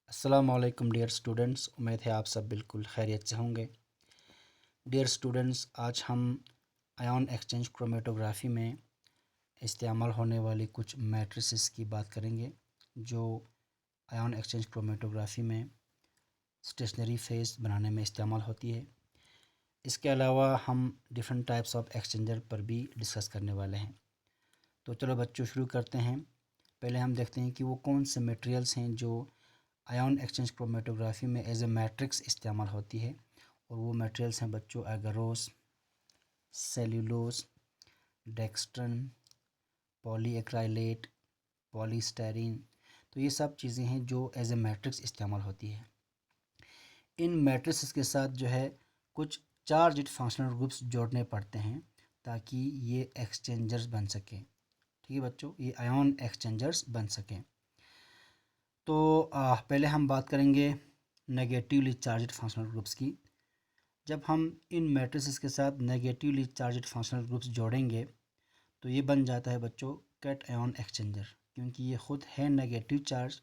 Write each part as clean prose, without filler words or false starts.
अस्सलाम वालेकुम dear students, उम्मीद है आप सब बिल्कुल खैरियत से होंगे। डियर स्टूडेंट्स, आज हम आयन एक्सचेंज क्रोमेटोग्राफी में इस्तेमाल होने वाली कुछ मैट्रिसेस की बात करेंगे जो आयन एक्सचेंज क्रोमेटोग्राफी में स्टेशनरी फेस बनाने में इस्तेमाल होती है। इसके अलावा हम डिफरेंट टाइप्स ऑफ एक्सचेंजर पर भी डिस्कस करने वाले हैं। तो चलो बच्चों, शुरू करते हैं। पहले हम देखते हैं कि वो कौन से मटेरियल्स हैं जो आयन एक्सचेंज क्रोमेटोग्राफी में एज ए मैट्रिक्स इस्तेमाल होती है। और वो मटेरियल्स हैं बच्चों एगारोस, सेल्यूलोज, डेक्स्ट्रन, पॉलीएक्राइलेट, पॉलीस्टायरीन। तो ये सब चीज़ें हैं जो एज ए मैट्रिक्स इस्तेमाल होती है। इन मैट्रिक्स के साथ जो है कुछ चार्ज्ड फंक्शनल ग्रुप्स जोड़ने पड़ते हैं ताकि ये एक्सचेंजर्स बन सकें। ठीक है बच्चों, ये आयन एक्सचेंजर्स बन सकें। तो पहले हम बात करेंगे नेगेटिवली चार्ज्ड फंक्शनल ग्रुप्स की। जब हम इन मैट्रिसेस के साथ नेगेटिवली चार्ज्ड फंक्शनल ग्रुप्स जोड़ेंगे तो ये बन जाता है बच्चों कैट आयन एक्सचेंजर, क्योंकि ये ख़ुद है नेगेटिव चार्ज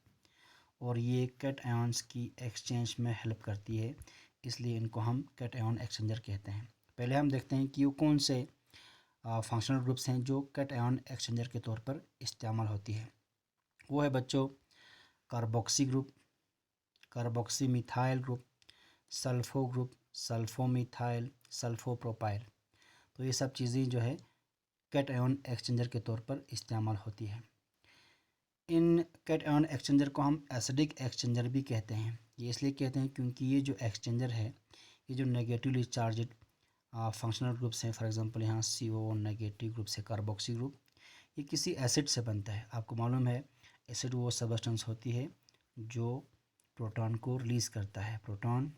और ये कैट आयन्स की एक्सचेंज में हेल्प करती है, इसलिए इनको हम कैट आयन एक्सचेंजर कहते हैं। पहले हम देखते हैं कि वो कौन से फंक्शनल ग्रुप्स हैं जो कैट आयन एक्सचेंजर के तौर पर इस्तेमाल होती है। वो है बच्चों carboxy group, carboxy methyl group, sulfo group, sulfomethyl, sulfopropyl. तो ये सब चीज़ें जो है कैट आयन एक्सचेंजर के तौर पर इस्तेमाल होती है। इन कैट आयन एक्सचेंजर को हम एसिडिक एक्सचेंजर भी कहते हैं। ये इसलिए कहते हैं क्योंकि ये जो एक्सचेंजर है, ये जो नेगेटिवली चार्जड फंक्शनल ग्रुप्स हैं, फॉर एग्जांपल यहाँ CO नेगेटिव ग्रुप से कार्बोक्सी ग्रुप, ये किसी एसिड से बनता है। आपको मालूम है एसिड वो सबस्टेंस होती है जो प्रोटॉन को रिलीज़ करता है, प्रोटॉन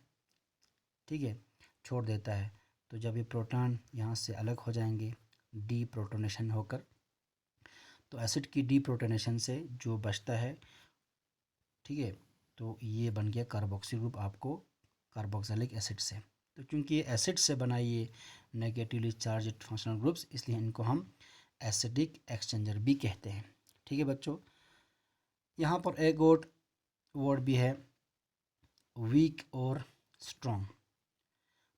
ठीक है छोड़ देता है। तो जब ये प्रोटॉन यहाँ से अलग हो जाएंगे डी प्रोटोनेशन होकर, तो एसिड की डी प्रोटोनेशन से जो बचता है, ठीक है, तो ये बन गया कार्बोक्सी ग्रुप आपको कार्बोक्सिलिक एसिड से। तो क्योंकि ये एसिड से बना ये नेगेटिवली चार्ज्ड फंक्शनल ग्रुप्स, इसलिए इनको हम एसिडिक एक्सचेंजर भी कहते हैं। ठीक है बच्चों, यहाँ पर एक और वर्ड भी है वीक और स्ट्रॉन्ग।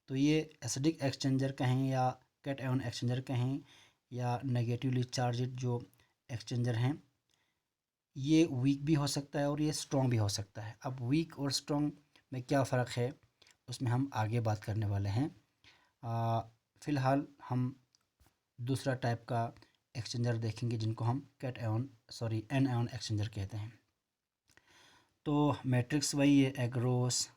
तो ये एसिडिक एक्सचेंजर कहें या कैट आयन एक्सचेंजर कहें या नेगेटिवली चार्जड जो एक्सचेंजर हैं, ये वीक भी हो सकता है और ये स्ट्रॉन्ग भी हो सकता है। अब वीक और स्ट्रॉन्ग में क्या फ़र्क है उसमें हम आगे बात करने वाले हैं। फ़िलहाल हम दूसरा टाइप का एक्सचेंजर देखेंगे जिनको हम एन आयन एक्सचेंजर कहते हैं। तो मैट्रिक्स वही है एग्रोस,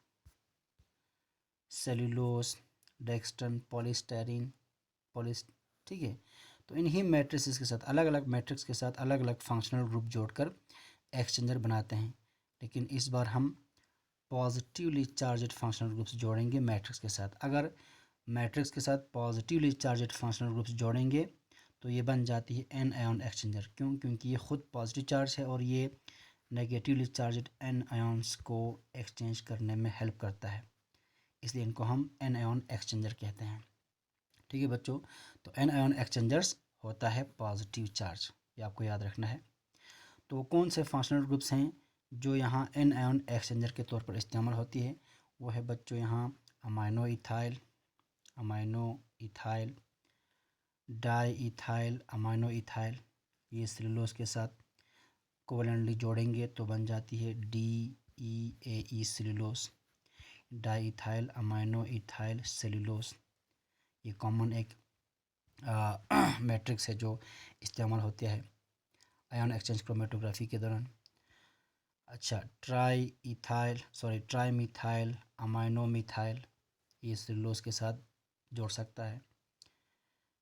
सेल्यूलोस, डेक्स्ट्रन, पॉलीस्टायरीन, ठीक है। तो इन्हीं मैट्रिसेस के साथ अलग अलग मैट्रिक्स के साथ अलग अलग फंक्शनल ग्रुप जोड़कर एक्सचेंजर बनाते हैं, लेकिन इस बार हम पॉजिटिवली चार्जड फंक्शनल ग्रुप्स जोड़ेंगे मैट्रिक्स के साथ। अगर मैट्रिक्स के साथ पॉजिटिवली चार्जड फंक्शनल ग्रुप्स जोड़ेंगे तो ये बन जाती है एन आयन एक्सचेंजर। क्यों? क्योंकि ये ख़ुद पॉजिटिव चार्ज है और ये नेगेटिवली चार्जड एन आयन्स को एक्सचेंज करने में हेल्प करता है, इसलिए इनको हम एन आयन एक्सचेंजर कहते हैं। ठीक है बच्चों, तो एन आयन एक्सचेंजर्स होता है पॉजिटिव चार्ज, ये आपको याद रखना है। तो कौन से फंक्शनल ग्रुप्स हैं जो यहाँ एन आयन एक्सचेंजर के तौर पर इस्तेमाल होती है? वो है बच्चों यहाँ amino ethyl, amino ethyl, di ethyl, amino ethyl. ये सेलुलोज के साथ कोवलेंटली जोड़ेंगे तो बन जाती है DEAE cellulose, di ethyl amino ethyl cellulose. ये कॉमन एक मैट्रिक्स है जो इस्तेमाल होता है आयन एक्सचेंज क्रोमेटोग्राफी के दौरान। अच्छा, ट्राई मिथाइल अमाइनो मिथाइल, ये सेलुलोज के साथ जोड़ सकता है।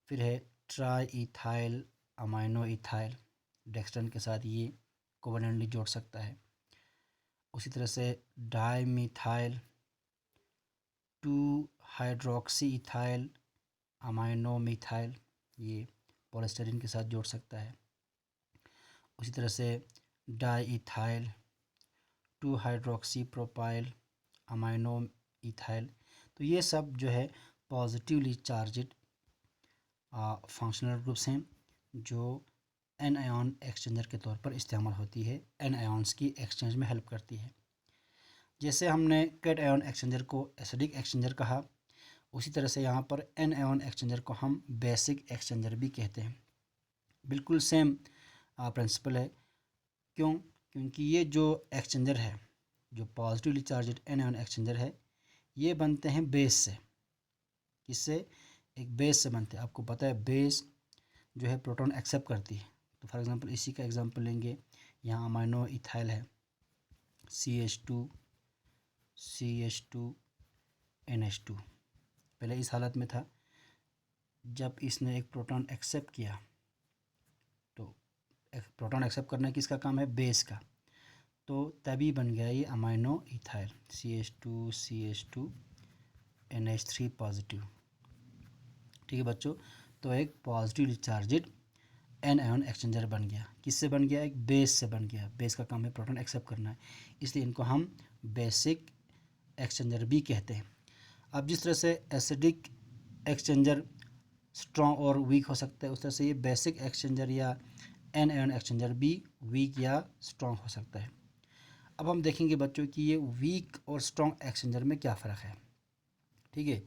फिर है try ethyl amino ethyl, dextran के साथ ये कोवलेंटली जोड़ सकता है। उसी तरह से di methyl 2 hydroxy ethyl amino methyl, ये पॉलीस्टायरीन के साथ जोड़ सकता है। उसी तरह से di ethyl 2 hydroxy propyl amino ethyl. तो ये सब जो है पॉजिटिवली चार्जड फंक्शनल ग्रुप्स हैं जो एन आयन एक्सचेंजर के तौर पर इस्तेमाल होती है, एन आयन्स की एक्सचेंज में हेल्प करती है। जैसे हमने कैट आयन एक्सचेंजर को एसिडिक एक्सचेंजर कहा, उसी तरह से यहाँ पर एन आयन एक्सचेंजर को हम बेसिक एक्सचेंजर भी कहते हैं। बिल्कुल सेम प्रिंसिपल है। क्यों? क्योंकि ये जो एक्सचेंजर है, जो positively charged anion exchanger है, ये बनते हैं बेस से। किससे? एक बेस से बनते हैं। आपको पता है बेस जो है प्रोटॉन एक्सेप्ट करती है। तो फॉर एग्जांपल इसी का एग्जांपल लेंगे, यहाँ अमाइनो इथाइल है CH2 NH2। पहले इस हालत में था, जब इसने एक प्रोटॉन एक्सेप्ट किया, तो प्रोटॉन एक्सेप्ट करना किसका काम है? बेस का। तो तभी बन गया ये amino ethyl CH2 NH3 positive. ठीक है बच्चों, तो एक positively charged anion exchanger बन गया। किससे बन गया? एक बेस से बन गया। बेस का काम है प्रोटॉन एक्सेप्ट करना है, इसलिए इनको हम बेसिक एक्सचेंजर भी कहते हैं। अब जिस तरह से एसिडिक एक्सचेंजर स्ट्रॉन्ग और वीक हो सकता है, उस तरह से ये बेसिक एक्सचेंजर या एन आयन एक्सचेंजर भी वीक या स्ट्रॉन्ग हो सकता है। अब हम देखेंगे बच्चों कि ये वीक और स्ट्रॉन्ग एक्सचेंजर में क्या फ़र्क है। ठीक है,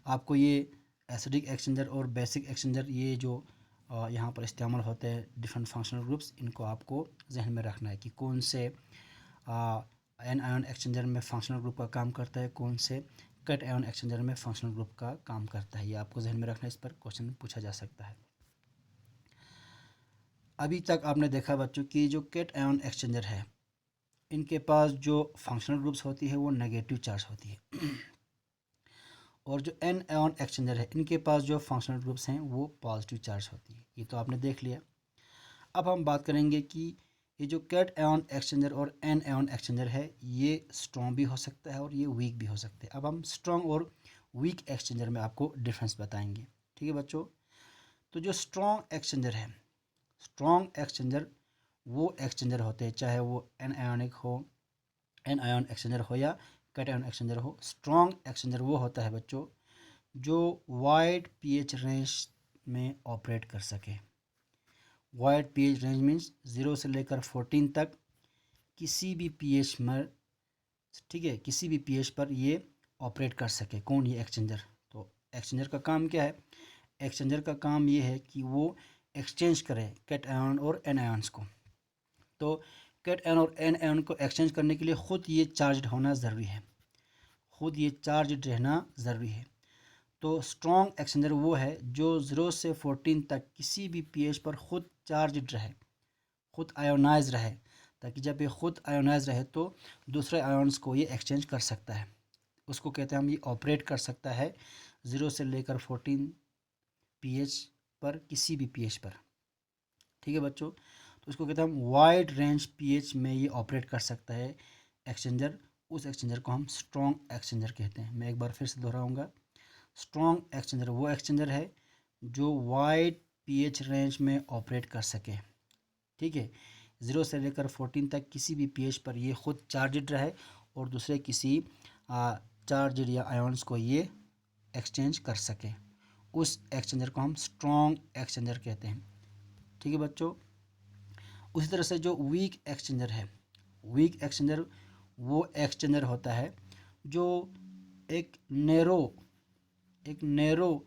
आपको ये एसिडिक एक्सचेंजर और बेसिक एक्सचेंजर ये जो यहाँ पर इस्तेमाल होते हैं डिफरेंट फंक्शनल ग्रुप्स, इनको आपको जहन में रखना है कि कौन से एन आयन एक्सचेंजर में फंक्शनल ग्रुप का काम करता है, कौन से कैट आयन एक्सचेंजर में फंक्शनल ग्रुप का काम करता है। ये आपको जहन में रखना है, इस पर क्वेश्चन पूछा जा सकता है। अभी तक आपने देखा बच्चों कि जो कैट आयन एक्सचेंजर है, इनके पास जो फंक्शनल ग्रुप्स होती है वो नेगेटिव चार्ज होती है और जो एन आयन एक्सचेंजर है, इनके पास जो फंक्शनल ग्रुप्स हैं वो पॉजिटिव चार्ज होती है। ये तो आपने देख लिया। अब हम बात करेंगे कि ये जो कैट आयन एक्सचेंजर और एन आयन एक्सचेंजर है, ये स्ट्रॉन्ग भी हो सकता है और ये वीक भी हो सकते हैं। अब हम स्ट्रॉन्ग और वीक एक्सचेंजर में आपको डिफरेंस बताएंगे। ठीक है बच्चों, तो जो स्ट्रॉन्ग एक्सचेंजर है, स्ट्रॉन्ग एक्सचेंजर वो एक्सचेंजर होते हैं, चाहे वो एन आयन एक्सचेंजर हो या कैट आयन एक्सचेंजर हो। स्ट्रॉन्ग एक्सचेंजर वो होता है बच्चों जो वाइड पीएच रेंज में ऑपरेट कर सके। वाइड पीएच रेंज मीन्स 0 से लेकर 14 तक किसी भी पीएच में, ठीक है, किसी भी पीएच पर ये ऑपरेट कर सके। कौन? ये एक्सचेंजर। तो एक्सचेंजर का काम क्या है? एक्सचेंजर का काम ये है कि वो एक्सचेंज करे कैट आयन और एन आयन्स को। तो कैट आयन और एन आयन को एक्सचेंज करने के लिए ख़ुद ये चार्ज होना ज़रूरी है, ख़ुद ये चार्ज रहना ज़रूरी है। तो स्ट्रॉन्ग एक्सचेंजर वो है जो 0 से 14 तक किसी भी पीएच पर ख़ुद चार्ज रहे, ख़ुद आयोनाइज रहे, ताकि जब ये ख़ुद आयोनाइज रहे तो दूसरे आयन्स को ये एक्सचेंज कर सकता है। उसको कहते हैं हम, ये ऑपरेट कर सकता है 0 से लेकर 14 पीएच पर, किसी भी पीएच पर। ठीक है बच्चों, तो इसको कहते हैं हम वाइड रेंज पीएच में ये ऑपरेट कर सकता है एक्सचेंजर। उस एक्सचेंजर को हम स्ट्रॉन्ग एक्सचेंजर कहते हैं। मैं एक बार फिर से दोहराऊंगा, स्ट्रॉन्ग एक्सचेंजर वो एक्सचेंजर है जो वाइड पीएच रेंज में ऑपरेट कर सके। ठीक है, 0 से लेकर 14 तक किसी भी पीएच पर ये खुद चार्जड रहे और दूसरे किसी चार्जड या आयन्स को ये एक्सचेंज कर सके। उस एक्सचेंजर को हम स्ट्रॉन्ग एक्सचेंजर कहते हैं। ठीक है बच्चों, उसी तरह से जो वीक एक्सचेंजर है, वीक एक्सचेंजर वो एक्सचेंजर होता है जो एक नैरो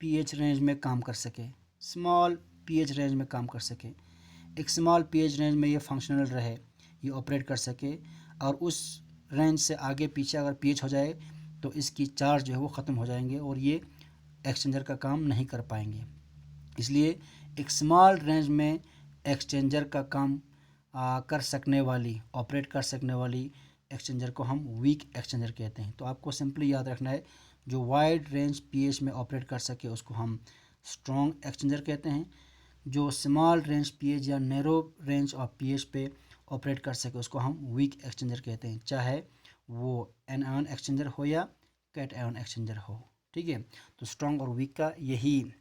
पीएच रेंज में काम कर सके, स्मॉल पीएच रेंज में काम कर सके। एक स्मॉल पीएच रेंज में ये फंक्शनल रहे, ये ऑपरेट कर सके, और उस रेंज से आगे पीछे अगर पीएच हो जाए तो इसकी चार्ज जो है वो ख़त्म हो जाएंगे और ये एक्सचेंजर का काम नहीं कर पाएंगे। इसलिए एक स्मॉल रेंज में एक्सचेंजर का काम कर सकने वाली, ऑपरेट कर सकने वाली एक्सचेंजर को हम वीक एक्सचेंजर कहते हैं। तो आपको सिंपली याद रखना है, जो वाइड रेंज पीएच में ऑपरेट कर सके उसको हम स्ट्रॉन्ग एक्सचेंजर कहते हैं। जो स्मॉल रेंज पीएच या नैरो रेंज ऑफ पीएच पे ऑपरेट कर सके उसको हम वीक एक्सचेंजर कहते हैं, चाहे वो एन आयन एक्सचेंजर हो या कैट आयन एक्सचेंजर हो। ठीक है, तो स्ट्रॉन्ग और वीक का यही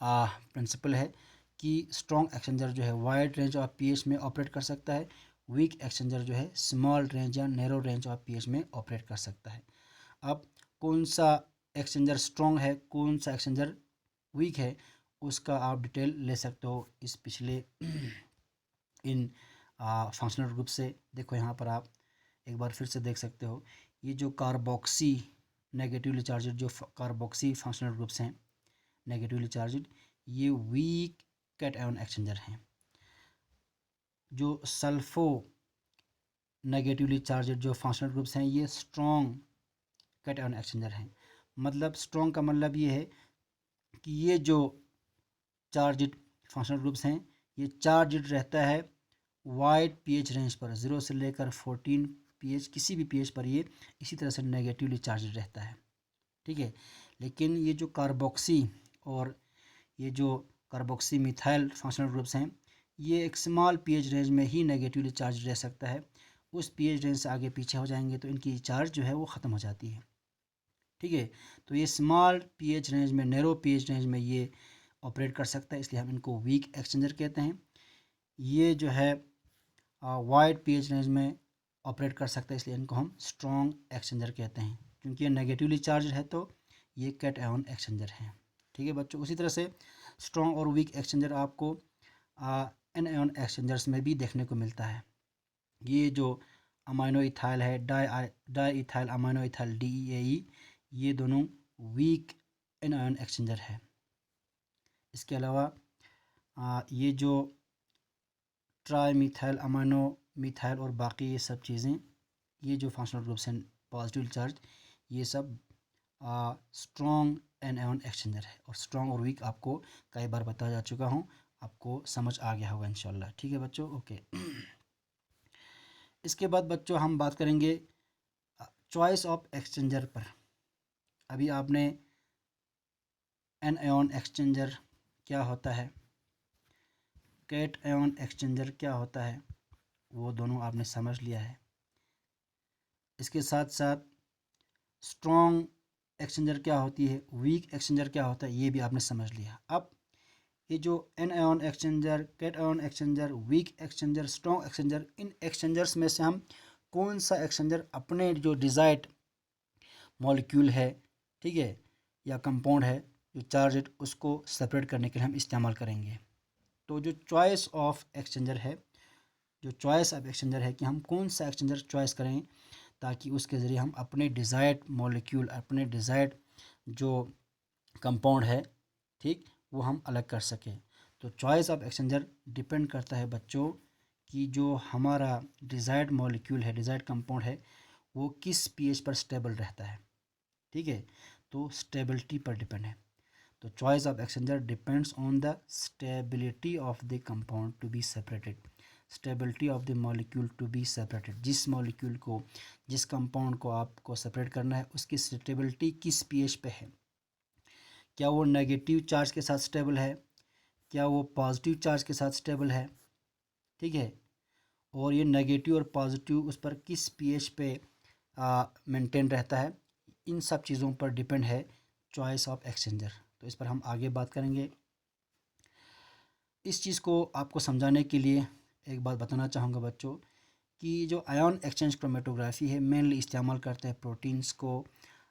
प्रिंसिपल है कि स्ट्रॉन्ग एक्सचेंजर जो है वाइड रेंज ऑफ पीएच में ऑपरेट कर सकता है, वीक एक्सचेंजर जो है स्मॉल रेंज या नैरो रेंज ऑफ पीएच में ऑपरेट कर सकता है। अब कौन सा एक्सचेंजर स्ट्रॉन्ग है, कौन सा एक्सचेंजर वीक है, उसका आप डिटेल ले सकते हो इस पिछले इन फंक्शनल ग्रुप से। देखो यहाँ पर आप एक बार फिर से देख सकते हो, ये जो कार्बोक्सी नेगेटिवली चार्जड जो कार्बोक्सी फंक्शनल ग्रुप्स हैं नेगेटिवली चार्जड, ये वीक कैटआयन एक्सचेंजर हैं। जो सल्फो नेगेटिवली चार्जड जो फंक्शनल ग्रुप्स हैं, ये स्ट्रॉन्ग कैटआयन एक्सचेंजर हैं। मतलब स्ट्रॉन्ग का मतलब ये है कि ये जो चार्जड फंक्शनल ग्रुप्स हैं, ये चार्जड रहता है वाइड पीएच रेंज पर, 0 से लेकर 14 पीएच, किसी भी पीएच पर ये इसी तरह से नेगेटिवली चार्जड रहता है। ठीक है, लेकिन ये जो कार्बोक्सी और ये जो कार्बोक्सी मिथाइल फंक्शनल ग्रुप्स हैं, ये एक स्मॉल पीएच रेंज में ही नेगेटिवली चार्ज रह सकता है। उस पीएच रेंज से आगे पीछे हो जाएंगे तो इनकी चार्ज जो है वो ख़त्म हो जाती है। ठीक है, तो ये स्मॉल पीएच रेंज में, नैरो पीएच रेंज में ये ऑपरेट कर सकता है, इसलिए हम इनको वीक एक्सचेंजर कहते हैं। ये जो है वाइड पीएच रेंज में ऑपरेट कर सकता है, इसलिए इनको हम स्ट्रॉन्ग एक्सचेंजर कहते हैं। क्योंकि ये नेगेटिवली चार्ज है तो ये कैटआयन एक्सचेंजर है। ठीक है बच्चों, उसी तरह से स्ट्रॉन्ग और वीक एक्सचेंजर आपको एनायन एक्सचेंजर्स में भी देखने को मिलता है। ये जो अमाइनो इथाइल है, di ethyl amino ethyl DEAE, ये दोनों वीक एनायन एक्सचेंजर है। इसके अलावा ये जो ट्राई मिथाइल अमाइनो मिथाइल और बाकी ये सब चीज़ें, ये जो फंक्शनल ग्रुप्स हैं पॉजिटिव चार्ज, ये सब स्ट्रॉन्ग एनायन एक्सचेंजर है। और स्ट्रॉन्ग और वीक आपको कई बार बताया जा चुका हूँ, आपको समझ आ गया होगा इंशाल्लाह। ठीक है बच्चों, ओके। इसके बाद बच्चों हम बात करेंगे चॉइस ऑफ एक्सचेंजर पर। अभी आपने एनायन एक्सचेंजर क्या होता है, कैटआयन एक्सचेंजर क्या होता है, वो दोनों आपने समझ लिया है। इसके साथ साथ स्ट्रॉन्ग एक्सचेंजर क्या होती है, वीक एक्सचेंजर क्या होता है, ये भी आपने समझ लिया। अब ये जो anion exchanger, cation exchanger, weak exchanger, strong exchanger, इन एक्सचेंजर्स में से हम कौन सा एक्सचेंजर अपने जो डिज़ायर्ड मॉलिक्यूल है, ठीक है, या कंपाउंड है जो चार्जड, उसको सेपरेट करने के लिए हम इस्तेमाल करेंगे। तो जो चॉइस ऑफ एक्सचेंजर है, जो चॉइस ऑफ एक्सचेंजर है कि हम कौन सा एक्सचेंजर चॉइस करें ताकि उसके ज़रिए हम अपने डिज़ायर्ड मॉलिक्यूल, अपने डिज़ायर्ड जो कंपाउंड है, ठीक, वो हम अलग कर सकें। तो चॉइस ऑफ एक्सचेंजर डिपेंड करता है बच्चों कि जो हमारा डिज़ायर्ड मॉलिक्यूल है, डिज़ायर्ड कंपाउंड है, वो किस पीएच पर स्टेबल रहता है। ठीक है, तो स्टेबिलिटी पर डिपेंड है। तो choice of exchanger depends on the stability of the compound to be separated, stability of the molecule to be separated. जिस मॉलिक्यूल को, जिस कंपाउंड को आपको सेपरेट करना है, उसकी स्टेबिलिटी किस पीएच पे है। क्या वो नेगेटिव चार्ज के साथ स्टेबल है, क्या वो पॉजिटिव चार्ज के साथ स्टेबल है, ठीक है, और ये नेगेटिव और पॉजिटिव उस पर किस पीएच पे मेंटेन रहता है। इन सब चीज़ों पर डिपेंड है चॉइस ऑफ एक्सचेंजर। तो इस पर हम आगे बात करेंगे। इस चीज़ को आपको समझाने के लिए एक बात बताना चाहूँगा बच्चों कि जो आयन एक्सचेंज क्रोमेटोग्राफी है, मेनली इस्तेमाल करते हैं प्रोटीन्स को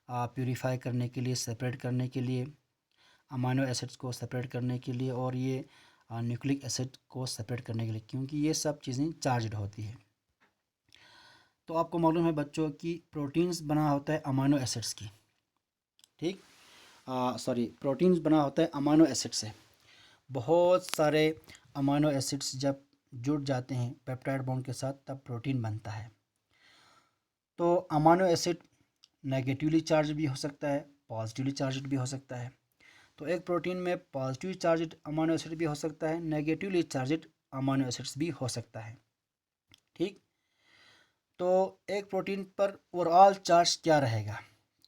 प्यूरीफाई करने के लिए, सेपरेट करने के लिए, अमाइनो एसिड्स को सेपरेट करने के लिए, और ये न्यूक्लिक एसिड को सेपरेट करने के लिए, क्योंकि ये सब चीज़ें चार्जड होती है। तो आपको मालूम है बच्चों कि प्रोटीन्स बना होता है अमाइनो एसिड्स की, ठीक, प्रोटीन्स बना होता है अमाइनो एसिड से। बहुत सारे अमाइनो एसिड्स जब जुड़ जाते हैं पेप्टाइड बॉन्ड के साथ, तब प्रोटीन बनता है। तो अमाइनो एसिड नेगेटिवली चार्ज भी हो सकता है, पॉजिटिवली चार्ज भी हो सकता है। तो एक प्रोटीन में पॉजिटिव चार्ज अमाइनो एसिड भी हो सकता है, नेगेटिवली चार्ज अमाइनो एसिड्स भी हो सकता है। ठीक, तो एक प्रोटीन पर ओवरऑल चार्ज क्या रहेगा,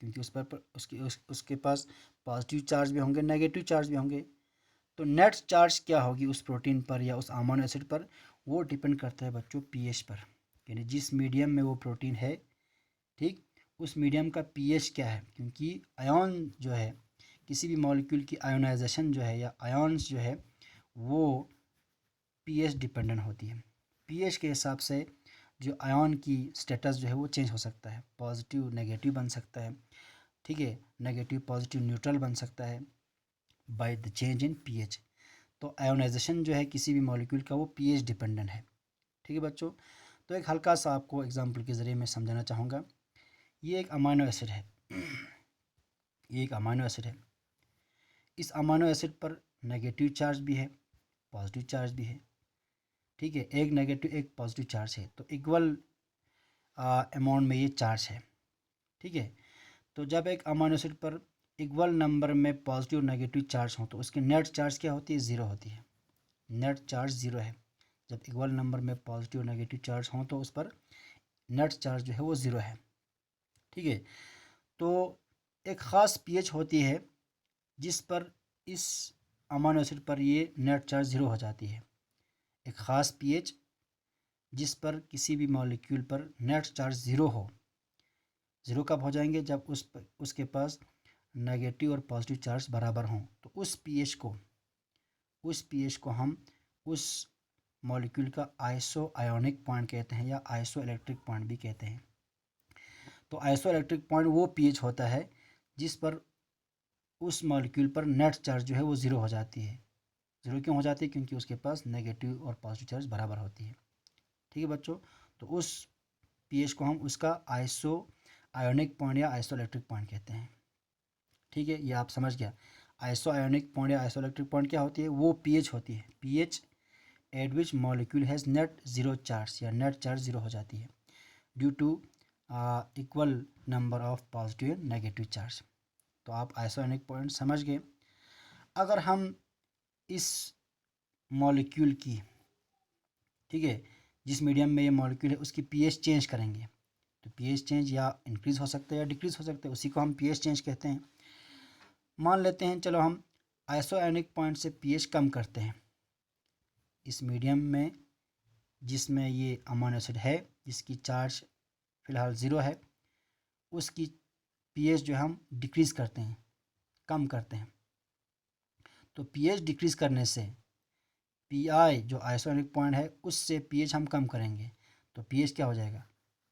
क्योंकि उस पर उसके पास पॉजिटिव चार्ज भी होंगे, नेगेटिव चार्ज भी होंगे। तो नेट चार्ज क्या होगी उस प्रोटीन पर या उस अमाइनो एसिड पर, वो डिपेंड करता है बच्चों पीएच पर, यानी जिस मीडियम में वो प्रोटीन है, ठीक, उस मीडियम का पीएच क्या है। क्योंकि आयन जो है, किसी भी मॉलिक्यूल की आयोनाइजेशन जो है या आयन्स जो है, वो पीएच डिपेंडेंट होती है। पीएच के हिसाब से जो आयन की स्टेटस जो है वो चेंज हो सकता है, पॉजिटिव नेगेटिव बन सकता है, ठीक है, नेगेटिव पॉजिटिव न्यूट्रल बन सकता है by the change in pH. तो आयोनाइजेशन जो है किसी भी मॉलिक्यूल का, वो पीएच डिपेंडेंट है। ठीक है बच्चों, तो एक हल्का सा आपको एग्जांपल के ज़रिए मैं समझाना चाहूँगा। ये एक अमाइनो एसिड है, ये एक अमाइनो एसिड है। इस अमाइनो एसिड पर नेगेटिव चार्ज भी है, पॉजिटिव चार्ज भी है। ठीक है, एक नेगेटिव एक पॉजिटिव चार्ज है, तो इक्वल अमाउंट में ये चार्ज है। ठीक है, तो जब एक अमाइनो एसिड पर इक्वल नंबर में पॉजिटिव और नेगेटिव चार्ज हो तो उसकी नेट चार्ज क्या होती है? ज़ीरो होती है। नेट चार्ज ज़ीरो है। जब इक्वल नंबर में पॉजिटिव और नेगेटिव चार्ज हो तो उस पर नेट चार्ज जो है वो ज़ीरो है। ठीक है, तो एक ख़ास पीएच होती है जिस पर इस अमाइनो एसिड पर ये नेट चार्ज ज़ीरो हो जाती है। एक ख़ास पीएच जिस पर किसी भी मॉलिक्यूल पर नेट चार्ज ज़ीरो हो। ज़ीरो कब हो जाएंगे? जब उसके पास नेगेटिव और पॉजिटिव चार्ज बराबर हों। तो उस पीएच को हम उस मॉलिक्यूल का आइसो आयोनिक पॉइंट कहते हैं या आइसो इलेक्ट्रिक पॉइंट भी कहते हैं। तो आइसो इलेक्ट्रिक पॉइंट वो पीएच होता है जिस पर उस मॉलिक्यूल पर नेट चार्ज जो है वो ज़ीरो हो जाती है। ज़ीरो क्यों हो जाती है? क्योंकि उसके पास नेगेटिव और पॉजिटिव चार्ज बराबर होती है। ठीक है बच्चों, तो उस पीएच को हम उसका आइसो आयोनिक पॉइंट या आइसो इलेक्ट्रिक पॉइंट कहते हैं। ठीक है, ये आप समझ गया। आइसो आयोनिक पॉइंट या आइसो इलेक्ट्रिक पॉइंट क्या होती है? वो पीएच होती है, pH at which molecule has net zero charge या नेट चार्ज ज़ीरो हो जाती है due to equal number of positive and negative charge. तो आप आइसो आयोनिक पॉइंट समझ गए। अगर हम इस मॉलिक्यूल की, ठीक है, जिस मीडियम में ये मॉलिक्यूल है उसकी पीएच चेंज करेंगे तो पीएच चेंज या इंक्रीज़ हो सकता है या डिक्रीज़ हो सकता है, उसी को हम पीएच चेंज कहते हैं। मान लेते हैं, चलो हम आइसो आयोनिक पॉइंट से पीएच कम करते हैं इस मीडियम में जिसमें ये अमाइनो एसिड है, जिसकी चार्ज फ़िलहाल ज़ीरो है, उसकी पीएच जो हम डिक्रीज़ करते हैं, कम करते हैं। तो पीएच डिक्रीज़ करने से पीआई जो आइसोनिक पॉइंट है उससे पीएच हम कम करेंगे तो पीएच क्या हो जाएगा?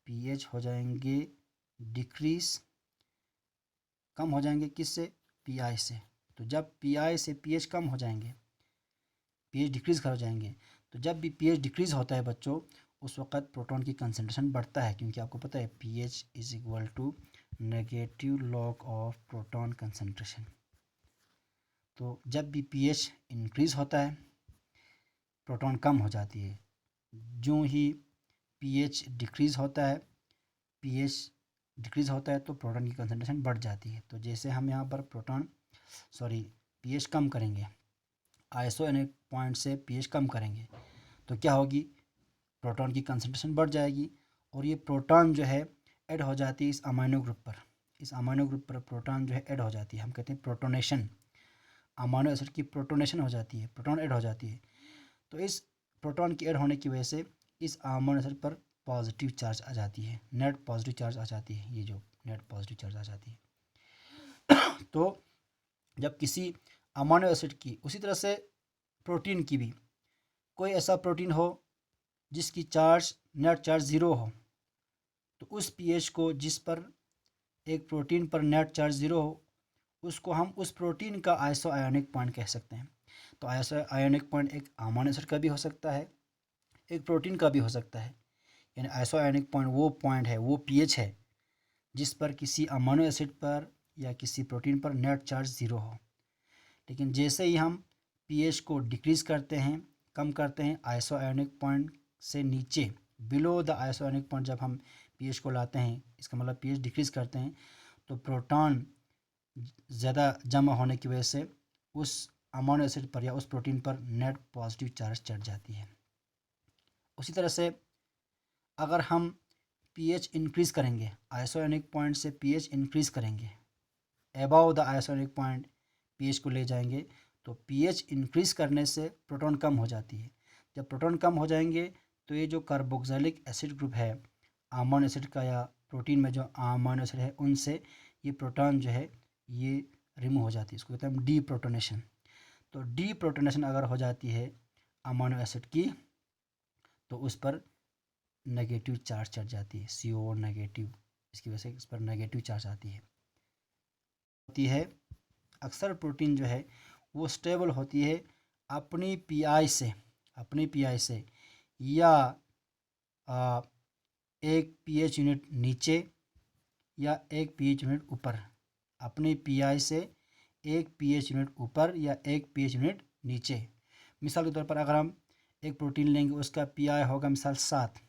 पीएच हो जाएंगे डिक्रीज़, कम हो जाएंगे किससे? पीआई से। तो जब पीआई से पीएच कम हो जाएंगे, पीएच डिक्रीज़ हो जाएंगे, तो जब भी पीएच डिक्रीज़ होता है बच्चों उस वक़्त प्रोटॉन की कंसंट्रेशन बढ़ता है, क्योंकि आपको पता है pH is equal to negative log of proton concentration. तो जब भी पीएच इंक्रीज़ होता है प्रोटॉन कम हो जाती है। जो ही पीएच डिक्रीज़ होता है, पीएच डिक्रीज़ होता है तो प्रोटॉन की कंसंट्रेशन बढ़ जाती है। तो जैसे हम यहाँ पर पीएच कम करेंगे, आइसोएनिक पॉइंट से पीएच कम करेंगे तो क्या होगी? प्रोटॉन की कंसंट्रेशन बढ़ जाएगी और ये प्रोटॉन जो है ऐड हो जाती है इस अमाइनो ग्रुप पर। इस अमाइनो ग्रुप पर प्रोटॉन जो है ऐड हो जाती है, हम कहते हैं प्रोटोनेशन। अमाइनो एसिड की प्रोटोनेशन हो जाती है, प्रोटॉन ऐड हो जाती है। तो इस प्रोटॉन की ऐड होने की वजह से इस अमाइनो एसिड पर पॉजिटिव चार्ज आ जाती है, नेट पॉजिटिव चार्ज आ जाती है, ये जो नेट पॉजिटिव चार्ज आ जाती है। तो जब किसी अमाइनो एसिड की, उसी तरह से प्रोटीन की भी, कोई ऐसा प्रोटीन हो जिसकी चार्ज नेट चार्ज ज़ीरो हो तो उस पीएच को जिस पर एक प्रोटीन पर नेट चार्ज ज़ीरो हो उसको हम उस प्रोटीन का आइसो आयोनिक पॉइंट कह सकते हैं। तो आइसो आयोनिक पॉइंट एक अमाइनो एसिड का भी हो सकता है, एक प्रोटीन का भी हो सकता है। यानी आइसो आयोनिक पॉइंट है, वो पीएच है जिस पर किसी अमाइनो एसिड पर या किसी प्रोटीन पर नेट चार्ज ज़ीरो हो। लेकिन जैसे ही हम पीएच को डिक्रीज़ करते हैं, कम करते हैं आइसो आयोनिक पॉइंट से नीचे, below the iso ionic point जब हम पीएच को लाते हैं, इसका मतलब पीएच डिक्रीज़ करते हैं, तो प्रोटॉन ज़्यादा जमा होने की वजह से उस अमाइनो एसिड पर या उस प्रोटीन पर नेट पॉजिटिव चार्ज चढ़ जाती है। उसी तरह से अगर हम पीएच इंक्रीज़ करेंगे, आइसोएनिक पॉइंट से पीएच इंक्रीज़ करेंगे, अबव द आइसोएनिक पॉइंट पीएच को ले जाएंगे, तो पीएच इंक्रीज़ करने से प्रोटॉन कम हो जाती है। जब प्रोटॉन कम हो जाएंगे तो ये जो कार्बोक्सिलिक एसिड ग्रुप है अमाइनो एसिड का या प्रोटीन में जो अमाइनो एसिड है उनसे ये प्रोटॉन जो है ये रिमूव हो जाती है, इसको कहते हैं हम डी प्रोटोनेशन। तो डी प्रोटोनेशन अगर हो जाती है अमाइनो एसिड की तो उस पर नेगेटिव चार्ज चढ़ जाती है, CO नेगेटिव, इसकी वजह से इस पर नेगेटिव चार्ज आती है। अक्सर प्रोटीन जो है वो स्टेबल होती है अपनी पीआई से या एक पीएच यूनिट नीचे या एक पीएच यूनिट ऊपर, अपने पीआई से एक पीएच यूनिट ऊपर या एक पीएच यूनिट नीचे। मिसाल के तौर पर अगर हम एक प्रोटीन लेंगे, उसका पीआई होगा मिसाल 7,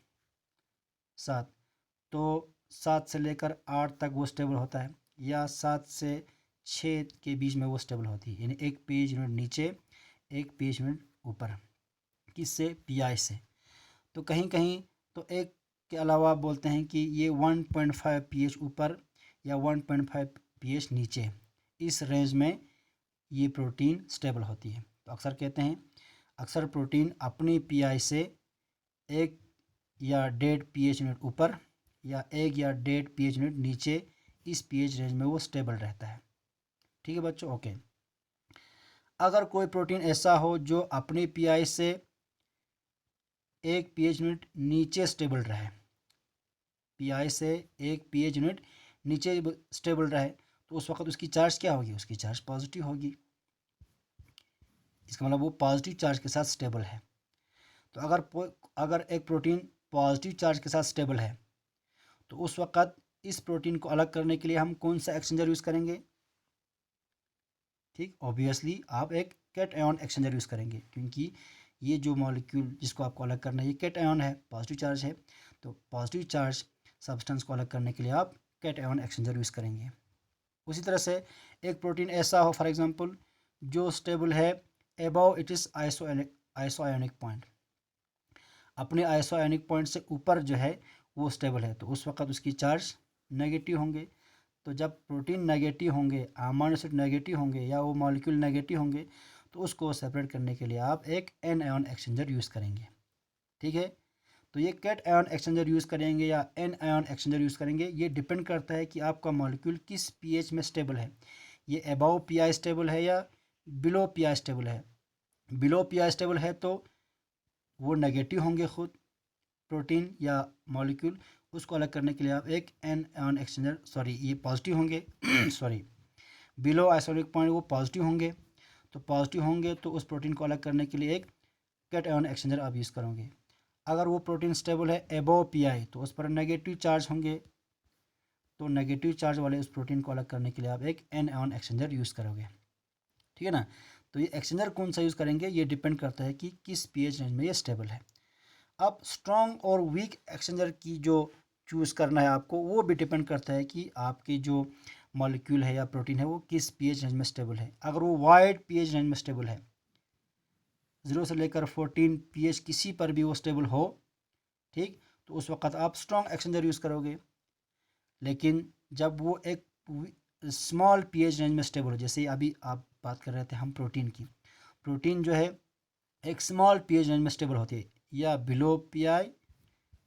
तो 7 से लेकर 8 तक वो स्टेबल होता है, या 7 से 6 के बीच में वो स्टेबल होती है, यानी एक पीएच यूनिट नीचे एक पीएच यूनिट ऊपर, किससे? पीआई से। तो कहीं कहीं तो एक के अलावा बोलते हैं कि ये 1.5 पीएच ऊपर या 1.5 पीएच नीचे, इस रेंज में ये प्रोटीन स्टेबल होती है। तो अक्सर कहते हैं, अक्सर प्रोटीन अपनी पीआई से 1 या 1.5 पीएच यूनिट ऊपर या 1 या 1.5 पीएच यूनिट नीचे, इस पीएच रेंज में वो स्टेबल रहता है। ठीक है बच्चों, ओके। अगर कोई प्रोटीन ऐसा हो जो अपनी पीआई से 1 पीएच यूनिट नीचे स्टेबल रहे, पीआई से 1 पीएच यूनिट नीचे स्टेबल रहे, तो उस वक्त उसकी चार्ज क्या होगी? उसकी चार्ज पॉजिटिव होगी। इसका मतलब वो पॉजिटिव चार्ज के साथ स्टेबल है। तो अगर एक प्रोटीन पॉजिटिव चार्ज के साथ स्टेबल है, तो उस वक्त इस प्रोटीन को अलग करने के लिए हम कौन सा एक्सचेंजर यूज़ करेंगे? ठीक, ऑब्वियसली आप एक कैट आयन एक्सचेंजर यूज़ करेंगे, क्योंकि ये जो मॉलिक्यूल जिसको आपको अलग करना है ये कैट आयन है, पॉजिटिव चार्ज है। तो पॉजिटिव चार्ज सब्सटेंस को अलग करने के लिए आप कैट आयन एक्सचेंजर यूज़ करेंगे। उसी तरह से एक प्रोटीन ऐसा हो फॉर एग्जांपल जो स्टेबल है अबव इट इज़ आइसोआयोनिक पॉइंट, अपने आइसोआयोनिक पॉइंट से ऊपर जो है वो स्टेबल है, तो उस वक्त उसकी चार्ज नेगेटिव होंगे। तो जब प्रोटीन नेगेटिव होंगे, अमीनो एसिड नेगेटिव होंगे या वो मॉलिक्यूल नेगेटिव होंगे, तो उसको सेपरेट करने के लिए आप एक एन आयन एक्सचेंजर यूज़ करेंगे। ठीक है, तो ये कैट आयन एक्सचेंजर यूज़ करेंगे या एन आयन एक्सचेंजर यूज़ करेंगे, ये डिपेंड करता है कि आपका मॉलिक्यूल किस पीएच में स्टेबल है। ये अबव पीआई स्टेबल है या बिलो पीआई स्टेबल है। बिलो पीआई स्टेबल है तो वो नेगेटिव होंगे खुद प्रोटीन या मॉलिक्यूल, उसको अलग करने के लिए आप एक एन आयन एक्सचेंजर, ये पॉजिटिव होंगे सॉरी, बिलो आइसोनिक पॉइंट वो पॉजिटिव होंगे, तो पॉजिटिव होंगे तो उस प्रोटीन को अलग करने के लिए एक कैट आयन एक्सचेंजर आप यूज़ करोगे। अगर वो प्रोटीन स्टेबल है अबव पीआई, तो उस पर नेगेटिव चार्ज होंगे, तो नेगेटिव चार्ज वाले उस प्रोटीन को अलग करने के लिए आप एक एन आयन एक्सचेंजर यूज़ करोगे। ठीक है ना, तो ये एक्सचेंजर कौन सा यूज़ करेंगे ये डिपेंड करता है कि किस पीएच रेंज में ये स्टेबल है। अब स्ट्रॉन्ग और वीक एक्सचेंजर की जो चूज़ करना है आपको, वो भी डिपेंड करता है कि आपकी जो मॉलिक्यूल है या प्रोटीन है वो किस पीएच रेंज में स्टेबल है। अगर वो वाइड पीएच रेंज में स्टेबल है, 0 से लेकर 14 पीएच किसी पर भी वो स्टेबल हो, ठीक, तो उस वक्त आप स्ट्रॉन्ग एक्सचेंजर यूज़ करोगे। लेकिन जब वो एक स्मॉल पीएच रेंज में स्टेबल हो, जैसे अभी आप बात कर रहे थे हम प्रोटीन की, प्रोटीन जो है एक स्मॉल पीएच रेंज में स्टेबल होती है, या बिलो पीआई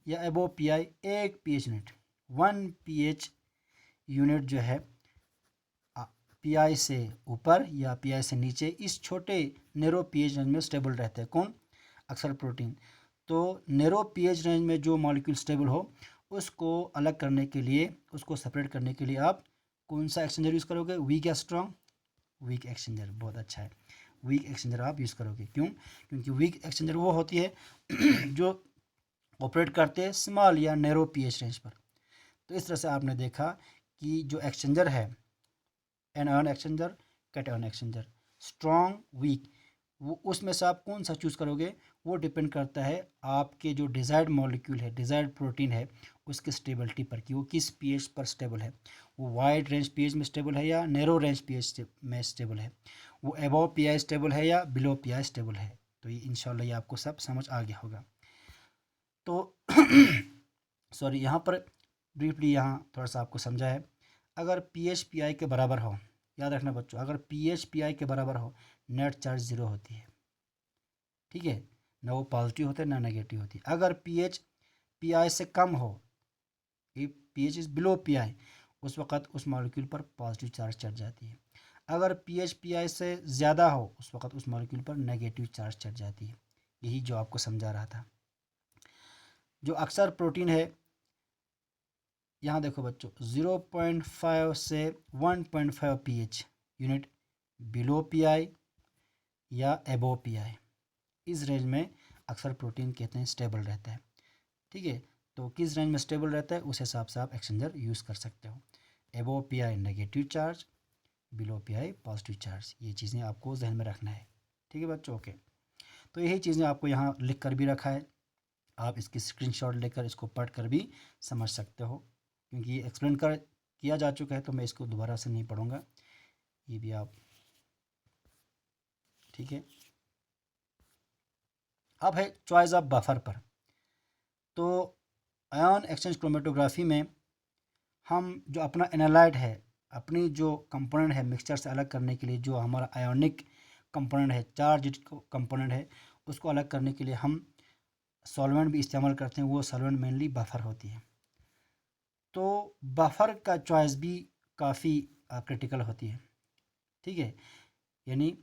या एबो पीआई, एक पीएच यूनिट, 1 पीएच यूनिट जो है पीआई से ऊपर या पीआई से नीचे, इस छोटे नेरो पीएच रेंज में स्टेबल रहते हैं। कौन? अक्सर प्रोटीन। तो नेरो पीएच रेंज में जो मॉलिक्यूल स्टेबल हो, उसको अलग करने के लिए, उसको सेपरेट करने के लिए आप कौन सा एक्सचेंजर यूज़ करोगे? वीक या स्ट्रॉन्ग? वीक एक्सचेंजर, बहुत अच्छा है, वीक एक्सचेंजर आप यूज़ करोगे। क्यों? क्योंकि वीक एक्सचेंजर वो होती है जो ऑपरेट करते हैं स्मॉल या नैरो पीएच रेंज पर। तो इस तरह से आपने देखा कि जो एक्सचेंजर है, anion exchanger, cation exchanger, strong, weak, वो उसमें से आप कौन सा चूज़ करोगे वो डिपेंड करता है आपके जो डिज़ायर्ड मॉलिक्यूल है, डिज़ायर्ड प्रोटीन है, उसकी स्टेबिलिटी पर, कि वो किस पीएच पर स्टेबल है। वो वाइड रेंज पीएच में स्टेबल है या नैरो रेंज पीएच में स्टेबल है, वो अबव पीआई स्टेबल है या बिलो पीआई स्टेबल है। तो ये इंशाल्लाह ये आपको सब समझ आ गया होगा। तो सॉरी, यहाँ पर ब्रीफली यहाँ थोड़ा सा आपको समझा है। अगर पीएच पीआई के बराबर हो, याद रखना बच्चों, अगर पीएच पीआई के बराबर हो, नेट चार्ज 0 होती है। ठीक है, ना वो पॉजिटिव होता है ना नेगेटिव होती है। अगर पीएच पीआई से कम हो, if pH is below pi, उस वक्त उस मॉलिक्यूल पर पॉजिटिव चार्ज चढ़ जाती है। अगर पीएच पीआई से ज़्यादा हो, उस वक्त उस मॉलिक्यूल पर नेगेटिव चार्ज चढ़ जाती है। यही जो आपको समझा रहा था। जो अक्सर प्रोटीन है, यहाँ देखो बच्चों, 0.5 से 1.5 पीएच यूनिट बिलो पीआई या एबो पीआई, इस रेंज में अक्सर प्रोटीन कहते हैं स्टेबल रहता है। ठीक है। तो किस रेंज में स्टेबल रहता है उस हिसाब से आप एक्सचेंजर यूज़ कर सकते हो। एबो P I negative charge, below P I positive charge, ये चीज़ें आपको जहन में रखना है। ठीक है बच्चों, ओके। तो यही चीज़ें आपको यहाँ लिख कर भी रखा है, आप इसकी स्क्रीनशॉट लेकर इसको पढ़ कर भी समझ सकते हो, क्योंकि एक्सप्लेन कर किया जा चुका है तो मैं इसको दोबारा से नहीं पढ़ूँगा, ये भी आप, ठीक है। अब है चॉइस ऑफ बफर पर। तो आयन एक्सचेंज क्रोमेटोग्राफी में हम जो अपना एनालाइट है, अपनी जो कंपोनेंट है मिक्सचर से अलग करने के लिए, जो हमारा आयोनिक कंपोनेंट है, चार्ज कंपोनेंट है, उसको अलग करने के लिए हम सॉल्वेंट भी इस्तेमाल करते हैं। वो सॉल्वेंट मेनली बफर होती है। तो बफर का चॉइस भी काफ़ी क्रिटिकल होती है। ठीक है, यानी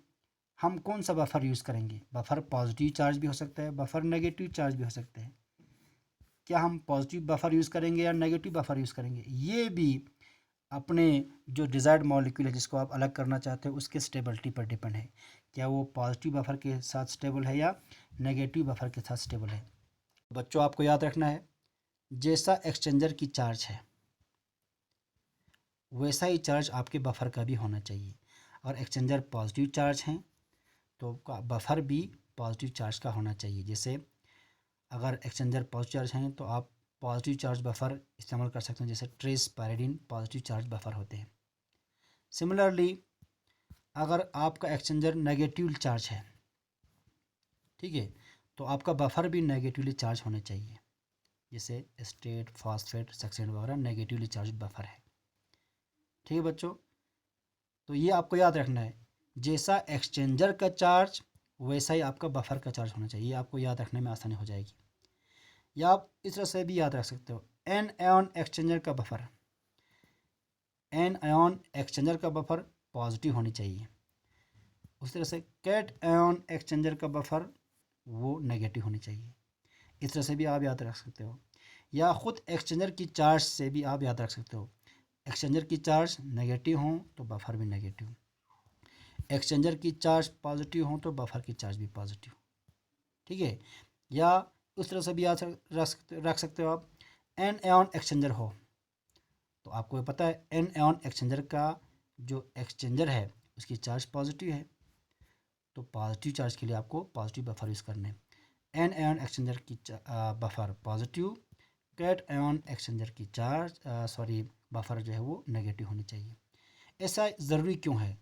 हम कौन सा बफर यूज़ करेंगे। बफर पॉजिटिव चार्ज भी हो सकता है, बफर नेगेटिव चार्ज भी हो सकते हैं। क्या हम पॉजिटिव बफर यूज़ करेंगे या नेगेटिव बफर यूज़ करेंगे, ये भी अपने जो डिज़ायर्ड मॉलिक्यूल है जिसको आप अलग करना चाहते हो उसके स्टेबिलिटी पर डिपेंड है। क्या वो पॉजिटिव बफर के साथ स्टेबल है या नेगेटिव बफर के साथ स्टेबल है। बच्चों आपको याद रखना है, जैसा एक्सचेंजर की चार्ज है वैसा ही चार्ज आपके बफर का भी होना चाहिए। और एक्सचेंजर पॉजिटिव चार्ज हैं तो बफर भी पॉजिटिव चार्ज का होना चाहिए। जैसे अगर एक्सचेंजर पॉजिटिव चार्ज हैं तो आप पॉजिटिव चार्ज बफर इस्तेमाल कर सकते हैं, जैसे ट्रेस पैराडीन पॉजिटिव चार्ज बफर होते हैं। सिमिलरली अगर आपका एक्सचेंजर नेगेटिव चार्ज है, ठीक है, तो आपका बफर भी नेगेटिवली चार्ज होने चाहिए। जैसे स्टेट, फॉस्फेट, सक्सेंट वगैरह नेगेटिवली चार्ज बफर है। ठीक है बच्चों, तो ये आपको याद रखना है, जैसा एक्सचेंजर का चार्ज वैसा ही आपका बफर का चार्ज होना चाहिए। ये आपको याद रखने में आसानी हो जाएगी। या आप इस तरह से भी याद रख सकते हो, एन आयन एक्सचेंजर का बफर, एन आयन एक्सचेंजर का बफर पॉजिटिव होनी चाहिए। उस तरह से कैट आयन एक्सचेंजर का बफर वो नेगेटिव होनी चाहिए। इस तरह से भी आप याद रख सकते हो। या ख़ुद एक्सचेंजर की चार्ज से भी आप याद रख सकते हो, एक्सचेंजर की चार्ज नेगेटिव हो तो बफर भी नेगेटिव, एक्सचेंजर की चार्ज पॉजिटिव हो तो बफर की चार्ज भी पॉजिटिव। ठीक है। या उस तरह से भी याद रख सकते हो आप, एन आयन एक्सचेंजर हो तो आपको पता है एन आयन एक्सचेंजर का जो एक्सचेंजर है उसकी चार्ज पॉजिटिव है, तो पॉजिटिव चार्ज के लिए आपको पॉजिटिव बफर यूज़ करने। एन आयन एक्सचेंजर की buffer positive, cation exchanger की चार्ज बफर जो है वो नेगेटिव होनी चाहिए। ऐसा ज़रूरी क्यों है।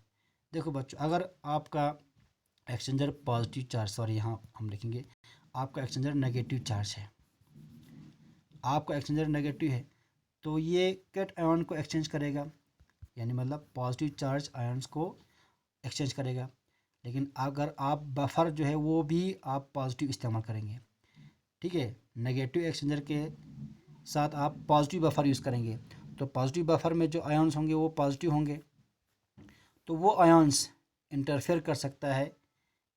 देखो बच्चों, अगर आपका एक्सचेंजर पॉजिटिव चार्ज, यहाँ हम लिखेंगे आपका एक्सचेंजर नेगेटिव चार्ज है, आपका एक्सचेंजर नेगेटिव है तो ये कैट आयन को एक्सचेंज करेगा, यानी मतलब पॉजिटिव चार्ज आयन्स को एक्सचेंज करेगा। लेकिन अगर आप बफर जो है वो भी आप पॉजिटिव इस्तेमाल करेंगे, ठीक है, नेगेटिव एक्सचेंजर के साथ आप पॉजिटिव बफर यूज़ करेंगे, तो पॉजिटिव बफर में जो आयन्स होंगे वो पॉजिटिव होंगे, तो वो आयन्स इंटरफेयर कर सकता है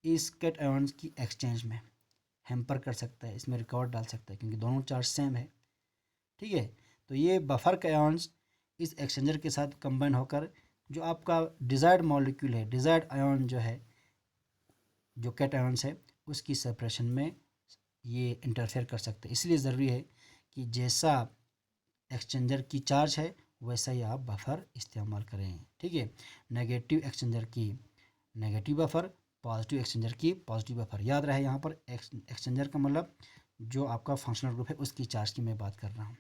इस कैट आयन्स की एक्सचेंज में, हैम्पर कर सकता है, इसमें रिकॉर्ड डाल सकता है, क्योंकि दोनों चार्ज सेम है। ठीक है, तो ये बफर के आयन्स इस एक्सचेंजर के साथ कंबाइन होकर जो आपका डिज़ायर्ड मॉलिक्यूल है, डिज़ायर्ड आयन जो है, जो कैट आयन्स है, उसकी सेपरेशन में ये इंटरफेयर कर सकते हैं। इसलिए ज़रूरी है कि जैसा एक्सचेंजर की चार्ज है वैसा ही आप बफर इस्तेमाल करें। ठीक है, नेगेटिव एक्सचेंजर की नेगेटिव बफर, पॉजिटिव एक्सचेंजर की पॉजिटिव बफर। याद रहे यहाँ पर एक्सचेंजर का मतलब जो आपका फंक्शनल ग्रुप है उसकी चार्ज की मैं बात कर रहा हूँ।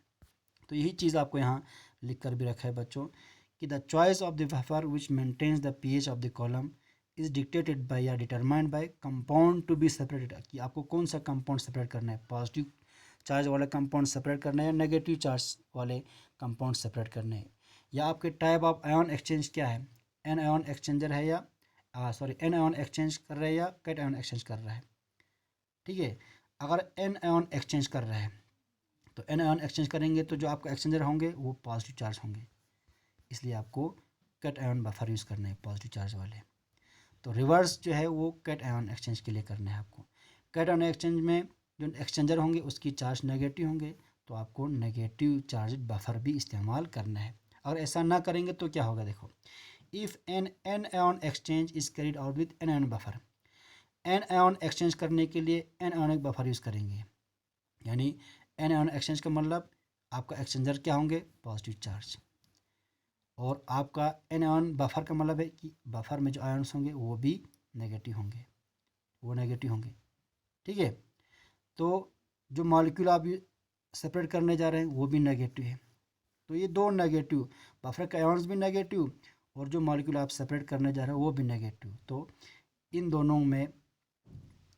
तो यही चीज़ आपको यहाँ लिख कर भी रखा है बच्चों कि the choice of the buffer which maintains the pH of the column is dictated by या determined by compound to be separated, कि आपको कौन सा कंपाउंड सेपरेट करना है, पॉजिटिव चार्ज वाला कंपाउंड सेपरेट करना है या नेगेटिव चार्ज वाले कंपाउंड सेपरेट करने हैं। या आपके टाइप ऑफ आयन एक्सचेंज क्या है, एन आयन एक्सचेंजर है या एन आयन एक्सचेंज कर रहा है या कैट आयन एक्सचेंज कर रहा है। ठीक है, अगर एन आयन एक्सचेंज कर रहा है तो एन आयन एक्सचेंज करेंगे तो जो आपका एक्सचेंजर होंगे वो पॉजिटिव चार्ज होंगे, इसलिए आपको कैट आयन बफर यूज़ करना है पॉजिटिव चार्ज वाले। तो रिवर्स जो है वो कैट आयन एक्सचेंज के लिए करना है आपको। कैट आयन एक्सचेंज में जो एक्सचेंजर होंगे उसकी चार्ज नेगेटिव होंगे, तो आपको नेगेटिव चार्ज बफर भी इस्तेमाल करना है। अगर ऐसा ना करेंगे तो क्या होगा, देखो, if anion exchange is carried out with anion buffer, anion exchange करने के लिए एन आयनिक बफर यूज़ करेंगे, यानी एन आयन एक्सचेंज का मतलब आपका एक्सचेंजर क्या होंगे, पॉजिटिव चार्ज, और आपका एन आयन बफर का मतलब है कि बफर में जो आयन्स होंगे वो भी नेगेटिव होंगे, वो नेगेटिव होंगे। ठीक है, तो जो मॉलिक्यूल आप सेपरेट करने जा रहे हैं वो भी नेगेटिव है। तो ये दो नेगेटिव, बफर का आयन्स भी नेगेटिव और जो मॉलिक्यूल आप सेपरेट करने जा रहे हैं वो भी नेगेटिव, तो इन दोनों में,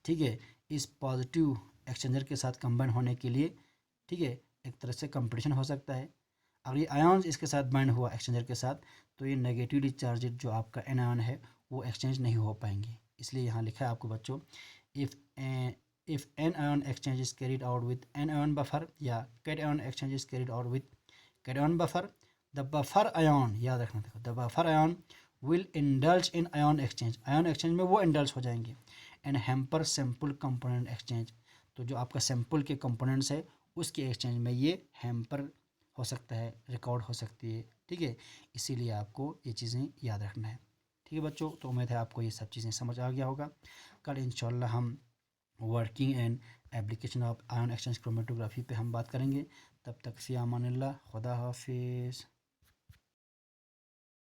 ठीक है, इस पॉजिटिव एक्सचेंजर के साथ कंबाइन होने के लिए, ठीक है, एक तरह से कंपटीशन हो सकता है। अगर ये आयन्स इसके साथ बाइंड हुआ एक्सचेंजर के साथ, तो ये नेगेटिवली चार्जेड जो आपका एन आयन है वो एक्सचेंज नहीं हो पाएंगे। इसलिए यहाँ लिखा है आपको बच्चों, if anion exchange is carried out with anion buffer या cation exchange is carried out with cation buffer, the buffer ion, याद रखना, देखो the buffer ion will indulge in ion exchange, ion exchange में वो indulge हो जाएंगे, and hamper sample component exchange, तो जो आपका सैम्पल के कंपोनेंट्स है उसके एक्सचेंज में ये हैम्पर हो सकता है, रिकॉर्ड हो सकती है। ठीक है, इसीलिए आपको ये चीज़ें याद रखना है। ठीक है बच्चों, तो उम्मीद है आपको ये सब चीज़ें समझ आ गया होगा। कल इंशाल्लाह हम working and application of ion exchange chromatography पे हम बात करेंगे। तब तक फ़ी अमानिल्लाह, खुदा हाफिज़।